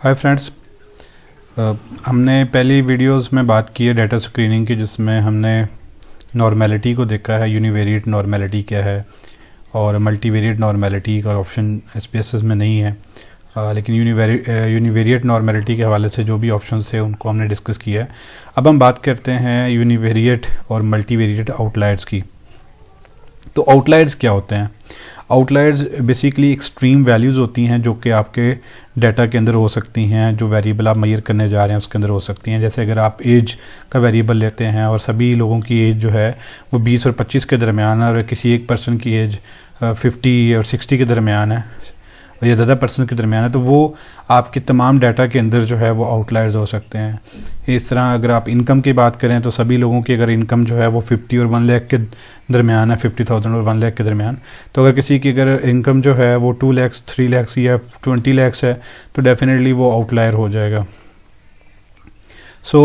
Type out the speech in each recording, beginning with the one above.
Hi friends, हमने पहली videos में बात की है डाटा स्क्रीनिंग की, जिसमें हमने नॉर्मेलिटी को देखा है। यूनिवेरिएट नॉर्मेलिटी क्या है और मल्टीवेरिएट नॉर्मेलिटी का ऑप्शन एसपीएसएस में नहीं है, लेकिन यूनिवेरिएट नॉर्मेलिटी के हवाले से जो भी ऑप्शंस थे उनको हमने डिस्कस किया है। अब हम बात करते हैं यूनिवेरिएट और मल्टीवेरिएट आउटलायर्स की। तो आउटलायर्स क्या होते हैं? आउटलायर्स बेसिकली एक्सट्रीम वैल्यूज़ होती हैं जो कि आपके डाटा के अंदर हो सकती हैं, जो वेरिएबल आप मेजर करने जा रहे हैं उसके अंदर हो सकती हैं। जैसे अगर आप एज का वेरिएबल लेते हैं और सभी लोगों की एज जो है वो 20 और 25 के दरमियान है, और किसी एक पर्सन की एज 50 और 60 के दरमियान है या ज़्यादा पर्सन के दरमियान है, तो वो आपके तमाम डाटा के अंदर जो है वो आउटलायर्स हो सकते हैं। इस तरह अगर आप इनकम की बात करें तो सभी लोगों की अगर इनकम जो है वो 50 और 1 लाख के दरमियान है, 50,000 और 1 लाख के दरमियान, तो अगर किसी की अगर इनकम जो है वो 2 लाख 3 लाख या 20 लाख है तो डेफिनेटली वो आउटलायर हो जाएगा। सो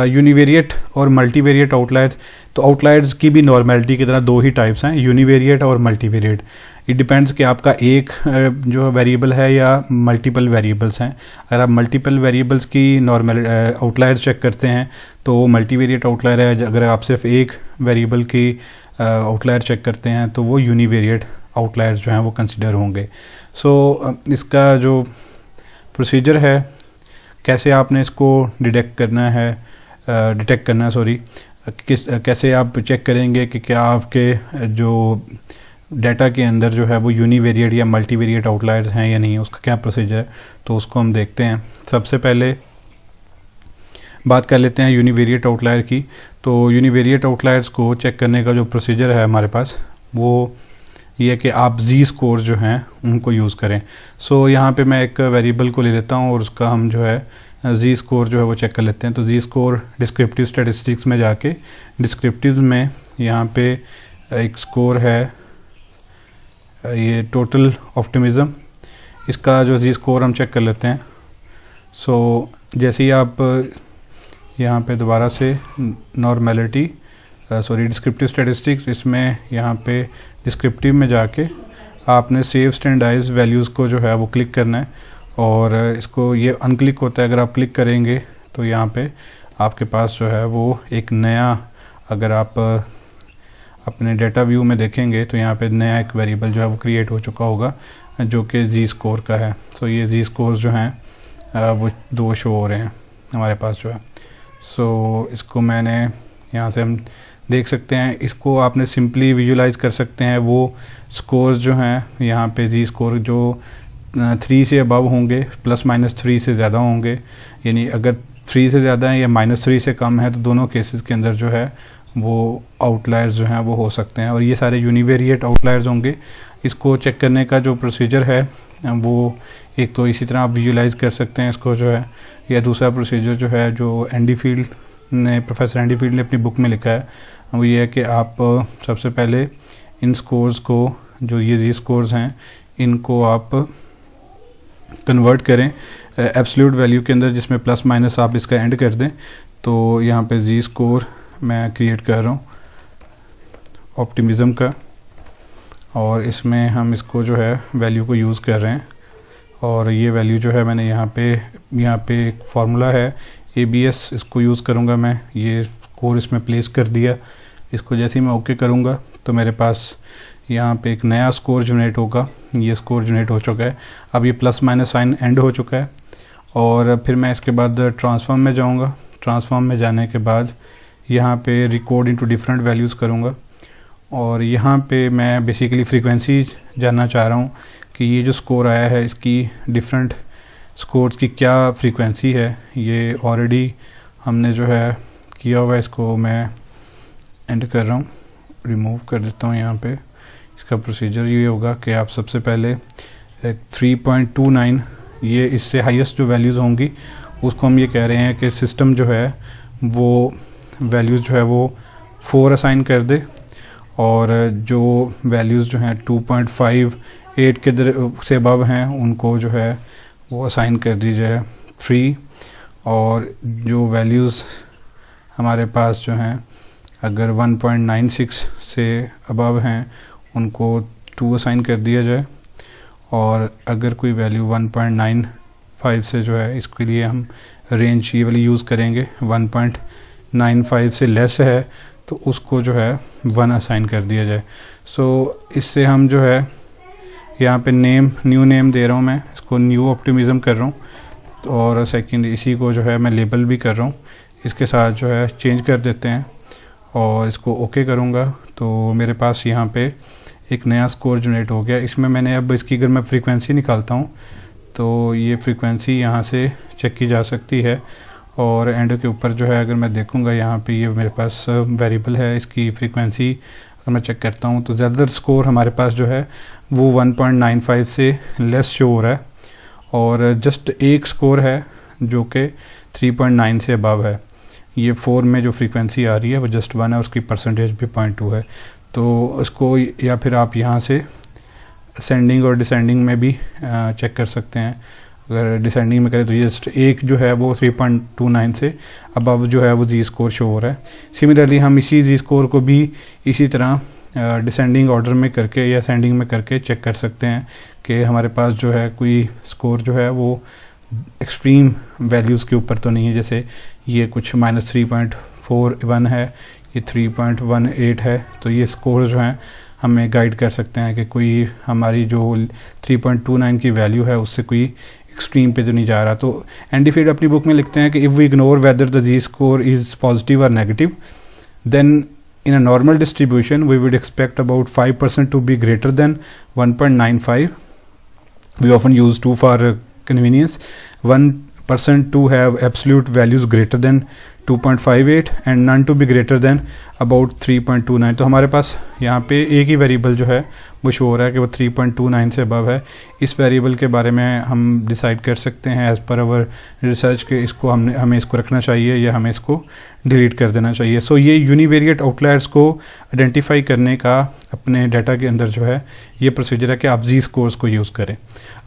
यूनिवेरिएट और मल्टीवेरिएट आउटलायर्स, तो आउटलायर्स की भी नॉर्मेलिटी की तरह दो ही टाइप्स हैं, यूनिवेरिएट और मल्टीवेरिएट। इट डिपेंड्स कि आपका एक जो वेरिएबल है या मल्टीपल वेरिएबल्स हैं। अगर आप मल्टीपल वेरिएबल्स की नॉर्मल आउटलायर्स चेक करते हैं तो वो मल्टीवेरिएट आउटलायर है। अगर आप सिर्फ एक वेरिएबल की आउटलायर चेक करते हैं तो वो यूनिवेरिएट आउटलायर्स जो हैं वो कंसिडर होंगे। सो इसका जो प्रोसीजर है, कैसे आपने इसको डिटेक्ट करना है, कैसे आप चेक करेंगे कि क्या आपके जो डाटा के अंदर जो है वो यूनिवेरिएट या मल्टीवेरिएट आउटलायर्स हैं या नहीं, उसका क्या प्रोसीजर है, तो उसको हम देखते हैं। सबसे पहले बात कर लेते हैं यूनिवेरिएट आउटलायर की। तो यूनिवेरिएट आउटलायर्स को चेक करने का जो प्रोसीजर है हमारे पास वो ये है कि आप जी स्कोर जो हैं उनको यूज़ करें। सो यहाँ पे मैं एक वेरिएबल को ले लेता हूँ और उसका हम जो है जी स्कोर जो है वो चेक कर लेते हैं। तो जी स्कोर डिस्क्रिप्टिव स्टैटिस्टिक्स में जाके डिस्क्रिप्टिव में यहाँ पे एक स्कोर है, ये टोटल ऑप्टिमिज्म, इसका जो जी स्कोर हम चेक कर लेते हैं। सो जैसे ही आप यहाँ पे दोबारा से नॉर्मेलिटी डिस्क्रिप्टिव स्टैटिस्टिक्स, इसमें यहाँ पे डिस्क्रिप्टिव में जाके आपने सेव स्टैंडर्डाइज्ड वैल्यूज़ को जो है वो क्लिक करना है, और इसको ये अनक्लिक होता है। अगर आप क्लिक करेंगे तो यहाँ पे आपके पास जो है वो एक नया, अगर आप अपने डाटा व्यू में देखेंगे तो यहाँ पे नया एक वेरिएबल जो है वो क्रिएट हो चुका होगा जो कि जी स्कोर का है। सो ये जी स्कोर जो हैं वो दो शो हो रहे हैं हमारे पास जो है। सो इसको मैंने यहाँ से हम देख सकते हैं, इसको आपने सिंपली विजुलाइज कर सकते हैं। वो स्कोर्स जो हैं यहाँ पे जी स्कोर जो 3 से अबव होंगे, ±3 से ज़्यादा होंगे, यानी अगर 3 से ज़्यादा है या -3 से कम है तो दोनों केसेस के अंदर जो है वो आउटलायर्स जो हैं वो हो सकते हैं, और ये सारे यूनिवेरिएट आउटलायर्स होंगे। इसको चेक करने का जो प्रोसीजर है वो एक तो इसी तरह आप विजुलाइज कर सकते हैं इसको जो है, या दूसरा प्रोसीजर जो है जो प्रोफेसर एंडी फील्ड ने अपनी बुक में लिखा है वो ये है कि आप सबसे पहले इन स्कोर्स को, जो ये जी स्कोर्स हैं, इनको आप कन्वर्ट करें एब्सोल्यूट वैल्यू के अंदर, जिसमें प्लस माइनस आप इसका एंड कर दें। तो यहाँ पे जी स्कोर मैं क्रिएट कर रहा हूँ ऑप्टिमिज्म का, और इसमें हम इसको जो है वैल्यू को यूज़ कर रहे हैं, और ये वैल्यू जो है मैंने यहाँ पे एक फार्मूला है ABS, इसको यूज़ करूँगा मैं। ये स्कोर इसमें प्लेस कर दिया। इसको जैसे ही मैं ओके करूँगा तो मेरे पास यहाँ पे एक नया स्कोर जनरेट होगा। ये स्कोर जनरेट हो चुका है। अब ये प्लस माइनस साइन एंड हो चुका है, और फिर मैं इसके बाद ट्रांसफॉर्म में जाऊँगा। ट्रांसफॉर्म में जाने के बाद यहाँ पे रिकॉर्ड इनटू डिफरेंट वैल्यूज़ करूँगा, और यहाँ पे मैं बेसिकली फ्रीक्वेंसी जानना चाह रहा हूँ कि ये जो स्कोर आया है इसकी डिफरेंट स्कोर्स की क्या फ्रीक्वेंसी है। ये ऑलरेडी हमने जो है किया हुआ है, इसको मैं एंड कर रहा हूँ, रिमूव कर देता हूँ। यहाँ पे इसका प्रोसीजर ये होगा कि आप सबसे पहले 3.29, ये इससे हाईएस्ट जो वैल्यूज़ होंगी उसको हम ये कह रहे हैं कि सिस्टम जो है वो वैल्यूज़ जो है वो 4 असाइन कर दे, और जो वैल्यूज़ जो हैं 2.58 के से अबव हैं उनको जो है वो असाइन कर दी जाए 3, और जो वैल्यूज़ हमारे पास जो हैं अगर 1.96 से अबव हैं उनको 2 असाइन कर दिया जाए, और अगर कोई वैल्यू 1.95 से जो है इसके लिए हम रेंज ये वाली यूज़ करेंगे। 1.95 से लेस है तो उसको जो है 1 असाइन कर दिया जाए। सो इससे हम जो है यहाँ पे न्यू नेम दे रहा हूँ, मैं इसको न्यू ऑप्टिमिज्म कर रहा हूँ, और सेकंड इसी को जो है मैं लेबल भी कर रहा हूँ, इसके साथ जो है चेंज कर देते हैं और इसको ओके करूँगा तो मेरे पास यहाँ पे एक नया स्कोर जनरेट हो गया। इसमें मैंने अब इसकी अगर मैं फ्रीक्वेंसी निकालता हूँ तो ये फ्रीक्वेंसी यहाँ से चेक की जा सकती है, और एंड के ऊपर जो है अगर मैं देखूँगा यहाँ पे ये मेरे पास वेरिएबल है, इसकी फ्रीक्वेंसी अगर मैं चेक करता हूँ तो ज़्यादातर स्कोर हमारे पास जो है वो 1.95 से लेस शो हो रहा है, और जस्ट एक स्कोर है जो कि 3.9 से अबव है। ये 4 में जो फ्रीक्वेंसी आ रही है वो जस्ट 1 है, उसकी परसेंटेज भी 0.2 है। तो इसको या फिर आप यहाँ से असेंडिंग और डिसेंडिंग में भी चेक कर सकते हैं। अगर डिसेंडिंग में करें तो जस्ट एक जो है वो 3.29 से अबव जो है वो जी स्कोर शो हो रहा है। सिमिलरली हम इसी जी स्कोर को भी इसी तरह डिसेंडिंग ऑर्डर में करके या असेंडिंग में करके चेक कर सकते हैं कि हमारे पास जो है कोई स्कोर जो है वो एक्सट्रीम वैल्यूज़ के ऊपर तो नहीं है, जैसे ये कुछ -3.41 है, ये 3.18 है, तो ये स्कोर जो हैं हमें गाइड कर सकते हैं कि कोई हमारी जो 3.29 की वैल्यू है उससे कोई एक्सट्रीम पे तो नहीं जा रहा। तो एंडी फीड अपनी बुक में लिखते हैं कि if we ignore whether the Z score is positive और negative, then in a normal distribution we would expect about 5% to be greater than 1.95. We often use 2 for convenience. 1% to have absolute values greater than 2.58 and none to be greater than about 3.29. तो हमारे पास यहाँ पे एक ही variable जो है वो show हो रहा है कि वो 3.29 से अबव है। इस वेरिएबल के बारे में हम डिसाइड कर सकते हैं एज़ पर आवर रिसर्च के इसको हमें इसको रखना चाहिए या हमें इसको डिलीट कर देना चाहिए। सो ये यूनिवेरिएट आउटलायर्स को आइडेंटिफाई करने का अपने डाटा के अंदर जो है ये प्रोसीजर है कि आप जी स्कोर्स को यूज़ करें।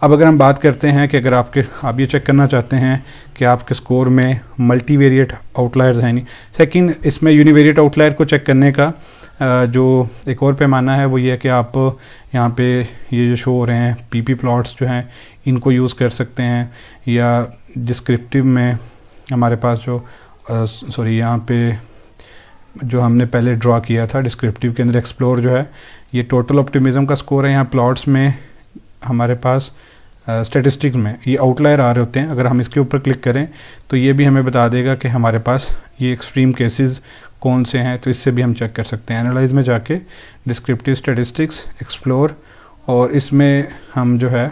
अब अगर हम बात करते हैं कि अगर आप ये चेक करना चाहते हैं कि आपके स्कोर में मल्टीवेरिएट आउटलायर्स हैं नहीं, सेकंड इसमें यूनिवेरिएट आउटलायर को चेक करने का जो एक और पैमाना है वो ये है कि आप यहाँ पे ये जो शो हो रहे हैं पीपी प्लॉट्स जो हैं इनको यूज़ कर सकते हैं, या डिस्क्रिप्टिव में हमारे पास जो यहाँ पे जो हमने पहले ड्रॉ किया था डिस्क्रिप्टिव के अंदर एक्सप्लोर जो है ये टोटल ऑप्टिमिज्म का स्कोर है। यहाँ प्लॉट्स में हमारे पास स्टैटिस्टिक्स में ये आउटलायर आ रहे होते हैं, अगर हम इसके ऊपर क्लिक करें तो ये भी हमें बता देगा कि हमारे पास ये एक्सट्रीम केसेस कौन से हैं, तो इससे भी हम चेक कर सकते हैं। एनालाइज में जाके डिस्क्रिप्टिव स्टैटिस्टिक्स एक्सप्लोर, और इसमें हम जो है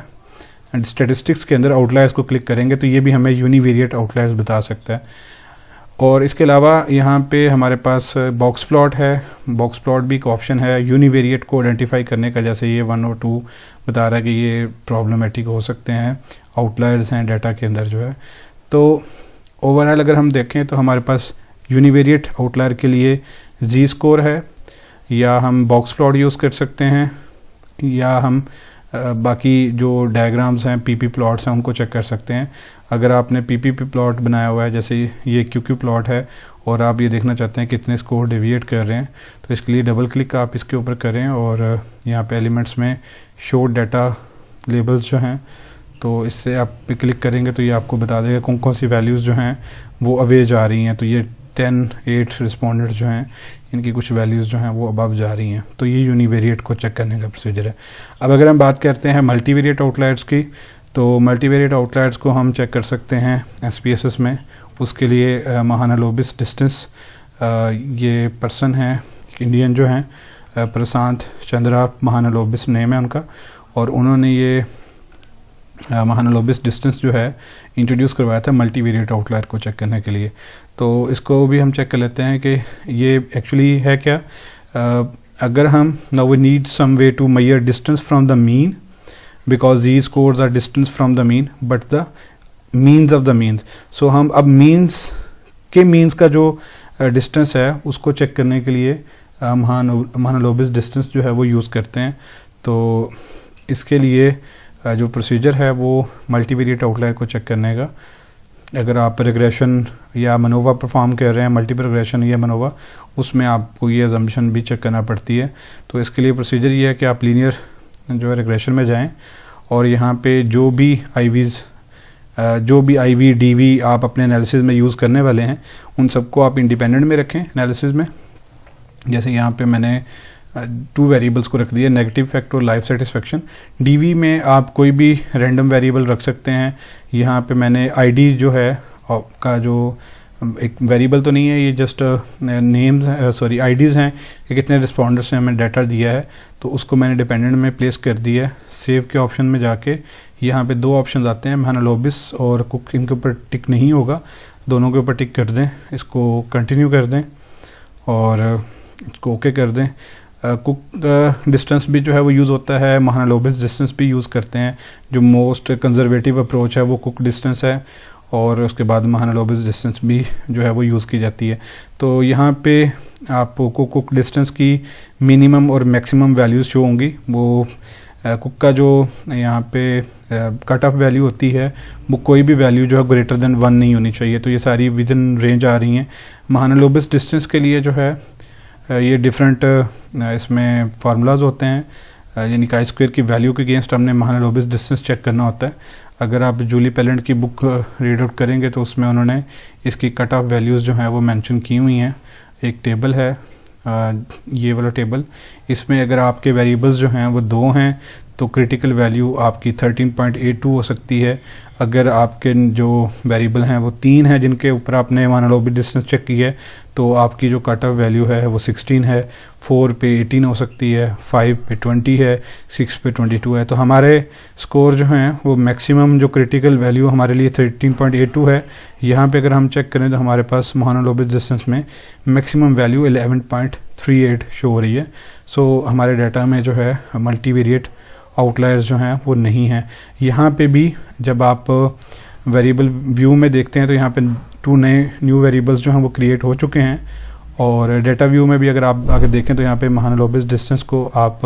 स्टैटिस्टिक्स के अंदर आउटलायर्स को क्लिक करेंगे तो ये भी हमें यूनिवेरिएट आउटलायर्स बता सकता है। और इसके अलावा यहाँ पे हमारे पास बॉक्स प्लॉट है, बॉक्स प्लॉट भी एक ऑप्शन है यूनिवेरिएट को आइडेंटिफाई करने का, जैसे ये 1 और 2 बता रहा है कि ये प्रॉब्लमेटिक हो सकते हैं, आउटलायर्स हैं डाटा के अंदर जो है। तो ओवरऑल अगर हम देखें तो हमारे पास यूनिवेरिएट आउटलायर के लिए जी स्कोर है, या हम बॉक्स प्लॉट यूज़ कर सकते हैं, या हम बाकी जो डायग्राम्स हैं पीपी प्लॉट्स हैं उनको चेक कर सकते हैं। अगर आपने पीपी प्लॉट बनाया हुआ है, जैसे ये क्यूक्यू प्लॉट है, और आप ये देखना चाहते हैं कितने स्कोर डेविएट कर रहे हैं, तो इसके लिए डबल क्लिक आप इसके ऊपर करें और यहाँ पे एलिमेंट्स में शो डाटा लेबल्स जो हैं, तो इससे आप पे क्लिक करेंगे तो ये आपको बता देगा कौन कौन सी वैल्यूज़ जो हैं वो अवे जा रही हैं। तो ये 10-8 रिस्पोंडेंट जो हैं इनकी कुछ वैल्यूज़ जो हैं वो अबव जा रही हैं, तो ये यूनिवेरिएट को चेक करने का प्रोसीजर है। अब अगर हम बात करते हैं मल्टीवेरिएट आउटलायर्स की, तो मल्टीवेरिएट आउटलायर्स को हम चेक कर सकते हैं SPSS में। उसके लिए महानालोबिस डिस्टेंस, ये पर्सन हैं इंडियन जो हैं प्रशांत चंद्रा महानालोबिस नेम है उनका, और उन्होंने ये महानालोबिस डिस्टेंस जो है इंट्रोड्यूस करवाया था मल्टीवेरिएट आउटलायर को चेक करने के लिए। तो इसको भी हम चेक कर लेते हैं कि ये एक्चुअली है क्या। अगर हम now we need some way to measure distance from the mean, because these scores are distance from the mean but the means of the means. So हम अब मीन्स का जो डिस्टेंस है उसको चेक करने के लिए महानालोबिस डिस्टेंस जो है वो यूज़ करते हैं। तो इसके लिए जो प्रोसीजर है वो मल्टीवेरिएट आउटलायर को चेक करने का, अगर आप रिग्रेशन या मनोवा परफॉर्म कर रहे हैं, मल्टीपल रिग्रेशन या मनोवा, उसमें आपको ये अजम्पशन भी चेक करना पड़ती है। तो इसके लिए प्रोसीजर ये है कि आप लीनियर जो है रिग्रेशन में जाएं और यहाँ पे जो भी आईवीज़ जो भी IV DV आप अपने एनालिसिस में यूज़ करने वाले हैं उन सबको आप इंडिपेंडेंट में रखें एनालिसिस में। जैसे यहाँ पे मैंने 2 वेरिएबल्स को रख दिया, नेगेटिव इफेक्ट और लाइफ सेटिस्फेक्शन। DV में आप कोई भी रैंडम वेरिएबल रख सकते हैं। यहाँ पे मैंने ID जो है का जो एक वेरिएबल तो नहीं है, ये जस्ट नेम्स IDs हैं कि कितने रिस्पॉन्डर्स हैं हमें डाटा दिया है, तो उसको मैंने डिपेंडेंट में प्लेस कर दिया है। सेव के ऑप्शन में जाके यहाँ पे 2 ऑप्शन आते हैं, महालनोबिस और कुक, इनके ऊपर टिक नहीं होगा, दोनों के ऊपर टिक कर दें, इसको कंटिन्यू कर दें और इसको ओके कर दें। कुक डिस्टेंस भी जो है वो यूज़ होता है, महालनोबिस डिस्टेंस भी यूज़ करते हैं। जो मोस्ट कंजर्वेटिव अप्रोच है वो कुक डिस्टेंस है और उसके बाद महालनोबिस डिस्टेंस भी जो है वो यूज़ की जाती है। तो यहाँ पे आपको कुक डिस्टेंस की मिनिमम और मैक्सिमम वैल्यूज़ जो होंगी वो कुक का जो यहाँ पे कट ऑफ वैल्यू होती है वो कोई भी वैल्यू जो है ग्रेटर देन 1 नहीं होनी चाहिए। तो ये सारी विद इन रेंज आ रही हैं। महालनोबिस डिस्टेंस के लिए जो है ये डिफरेंट इसमें फार्मूलाज होते हैं, यानी chi स्क्वायर की वैल्यू के अगेंस्ट हमने महालनोबिस डिस्टेंस चेक करना होता है। अगर आप जूली पेलेंट की बुक रीड आउट करेंगे तो उसमें उन्होंने इसकी कट ऑफ वैल्यूज़ जो हैं वो मेंशन की हुई हैं। एक टेबल है, ये वाला टेबल, इसमें अगर आपके वेरिएबल्स जो हैं वो 2 हैं तो क्रिटिकल वैल्यू आपकी 13.82 हो सकती है। अगर आपके जो वेरिएबल हैं वो 3 हैं जिनके ऊपर आपने महालनोबिस डिस्टेंस चेक की है तो आपकी जो कट ऑफ वैल्यू है वो 16 है, 4 पे 18 हो सकती है, 5 पे 20 है, 6 पे 22 है। तो हमारे स्कोर जो हैं वो मैक्सिमम जो क्रिटिकल वैल्यू हमारे लिए 13.82 है। यहाँ पे अगर हम चेक करें तो हमारे पास महालनोबिस डिस्टेंस में मैक्सिमम वैल्यू 11.38 शो हो रही है। सो हमारे डाटा में जो है मल्टीवेरिएट आउटलायर्स जो हैं वो नहीं हैं। यहाँ पे भी जब आप वेरिएबल व्यू में देखते हैं तो यहाँ पे 2 नए न्यू वेरिएबल्स जो हैं वो क्रिएट हो चुके हैं और डाटा व्यू में भी अगर आप आगे देखें तो यहाँ पे महालनोबिस डिस्टेंस को आप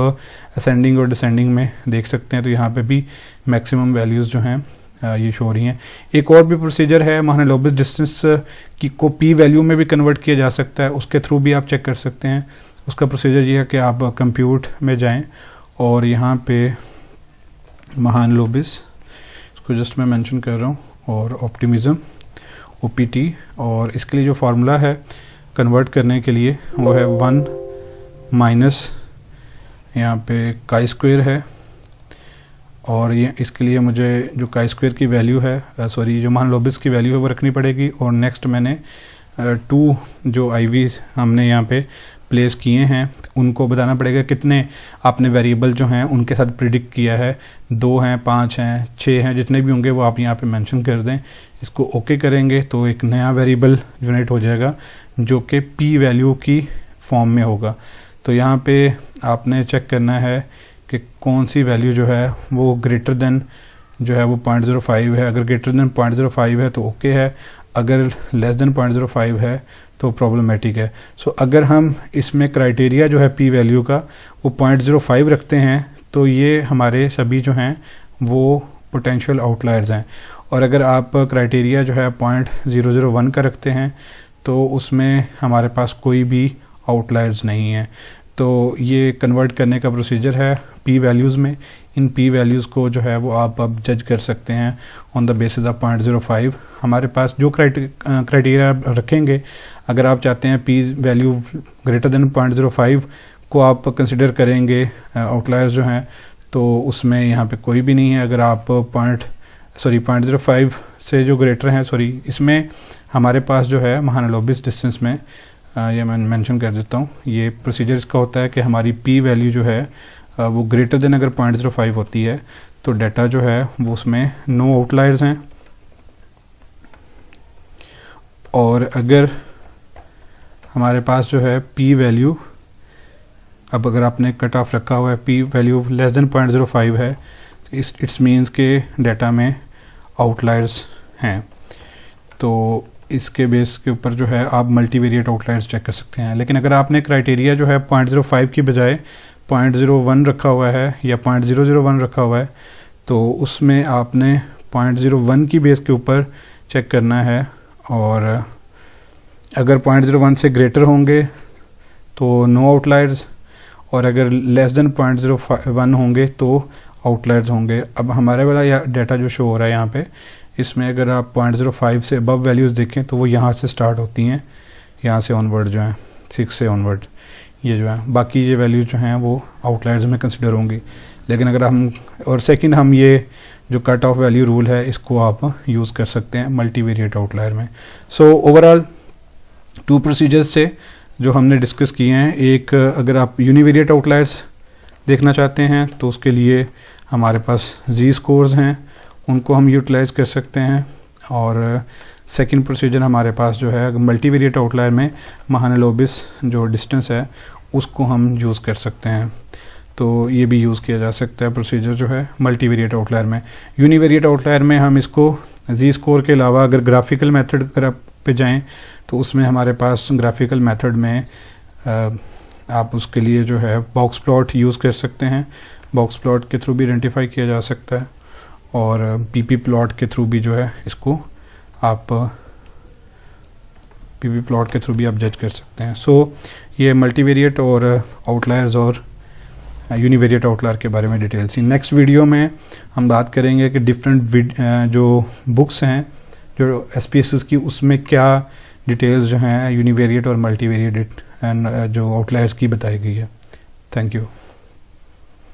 असेंडिंग और डिसेंडिंग में देख सकते हैं। तो यहाँ पे भी मैक्सिमम वैल्यूज़ जो हैं ये शो हो रही हैं। एक और भी प्रोसीजर है महालनोबिस डिस्टेंस की को P वैल्यू में भी कन्वर्ट किया जा सकता है, उसके थ्रू भी आप चेक कर सकते हैं। उसका प्रोसीजर ये है कि आप कंप्यूट में जाएँ और यहाँ पे महालनोबिस, इसको जस्ट मैं मेंशन कर रहा हूँ, और ऑप्टिमिज्म OPT, और इसके लिए जो फार्मूला है कन्वर्ट करने के लिए वो है 1 माइनस यहाँ पे chi स्क्वायर है, और ये इसके लिए मुझे जो chi स्क्वायर की वैल्यू है जो महालनोबिस की वैल्यू है वो रखनी पड़ेगी। और नेक्स्ट मैंने 2 जो IVs हमने यहाँ पे प्लेस किए हैं उनको बताना पड़ेगा कितने आपने वेरिएबल जो हैं उनके साथ प्रिडिक्ट किया है, 2 हैं, 5 हैं, 6 हैं, जितने भी होंगे वो आप यहाँ पे मेंशन कर दें। इसको ओके करेंगे तो एक नया वेरिएबल जनरेट हो जाएगा जो कि P वैल्यू की फॉर्म में होगा। तो यहाँ पे आपने चेक करना है कि कौन सी वैल्यू जो है वो ग्रेटर देन जो है वो 0.05 है। अगर ग्रेटर देन 0.05 है तो ओके है, अगर लेस देन 0.05 है तो प्रॉब्लमेटिक है। सो अगर हम इसमें क्राइटेरिया जो है P वैल्यू का वो 0.05 रखते हैं तो ये हमारे सभी जो हैं वो पोटेंशियल आउटलायर्स हैं। और अगर आप क्राइटेरिया जो है 0.001 का रखते हैं तो उसमें हमारे पास कोई भी आउटलायर्स नहीं है। तो ये कन्वर्ट करने का प्रोसीजर है P वैल्यूज़ में। इन P वैल्यूज़ को जो है वो आप अब जज कर सकते हैं ऑन द बेसिस ऑफ 0.05। हमारे पास जो क्राइटेरिया रखेंगे, अगर आप चाहते हैं P वैल्यू ग्रेटर देन 0.05 को आप कंसिडर करेंगे आउटलायर्स जो हैं, तो उसमें यहाँ पे कोई भी नहीं है। अगर आप 0.05 से जो ग्रेटर हैं, इसमें हमारे पास जो है महालनोबिस डिस्टेंस में ये मैं मेंशन कर देता हूँ। ये प्रोसीजर इसका होता है कि हमारी P वैल्यू जो है वो ग्रेटर देन अगर 0.05 होती है तो डाटा जो है वो उसमें नो आउटलायर्स हैं, और अगर हमारे पास जो है P वैल्यू, अब अगर आपने कट ऑफ रखा हुआ है P वैल्यू लेस देन 0.05 है तो इट्स मीन्स के डाटा में आउटलायर्स हैं। तो इसके बेस के ऊपर जो है आप मल्टीवेरिएट आउटलायर्स चेक कर सकते हैं। लेकिन अगर आपने क्राइटेरिया जो है 0.05 की बजाय 0.01 रखा हुआ है या 0.001 रखा हुआ है तो उसमें आपने 0.01 की बेस के ऊपर चेक करना है, और अगर 0.01 से ग्रेटर होंगे तो नो आउटलायर्स, और अगर लेस देन 0.01 होंगे तो आउटलायर्स होंगे। अब हमारे वाला डाटा जो शो हो रहा है यहाँ पे, इसमें अगर आप 0.05 से अबव वैल्यूज़ देखें तो वो यहाँ से स्टार्ट होती हैं, यहाँ से ऑनवर्ड जो है 6 से ऑनवर्ड ये जो है, बाकी ये वैल्यूज़ जो हैं वो आउटलायर्स में कंसिडर होंगी। लेकिन अगर हम और सेकंड हम ये जो कट ऑफ वैल्यू रूल है इसको आप यूज़ कर सकते हैं मल्टीवेरिएट आउटलायर में। सो ओवरऑल 2 प्रोसीजर्स से जो हमने डिस्कस किए हैं, एक अगर आप यूनिवेरिएट आउटलायर्स देखना चाहते हैं तो उसके लिए हमारे पास जी स्कोर्स हैं, उनको हम यूटिलाइज कर सकते हैं। और सेकंड प्रोसीजर हमारे पास जो है मल्टीवेरिएट आउटलायर में महानलोबिस जो डिस्टेंस है उसको हम यूज़ कर सकते हैं, तो ये भी यूज़ किया जा सकता है प्रोसीजर जो है मल्टीवेरिएट आउटलायर में। यूनिवेरिएट आउटलायर में हम इसको जी स्कोर के अलावा अगर ग्राफिकल मेथड पे जाएं तो उसमें हमारे पास ग्राफिकल मेथड में आप उसके लिए जो है बॉक्स प्लॉट यूज़ कर सकते हैं, बॉक्स प्लॉट के थ्रू भी आइडेंटिफाई किया जा सकता है, और पीपी प्लॉट के थ्रू भी जो है इसको आप पीपी प्लॉट के थ्रू भी आप जज कर सकते हैं। सो ये मल्टीवेरिएट और आउटलायर्स और यूनिवेरिएट आउटलायर के बारे में डिटेल सी। नेक्स्ट वीडियो में हम बात करेंगे कि डिफरेंट जो बुक्स हैं जो SPSS की उसमें क्या डिटेल्स जो हैं यूनिवेरिएट और मल्टीवेरिएट जो आउटलायर्स की बताई गई है। Thank you.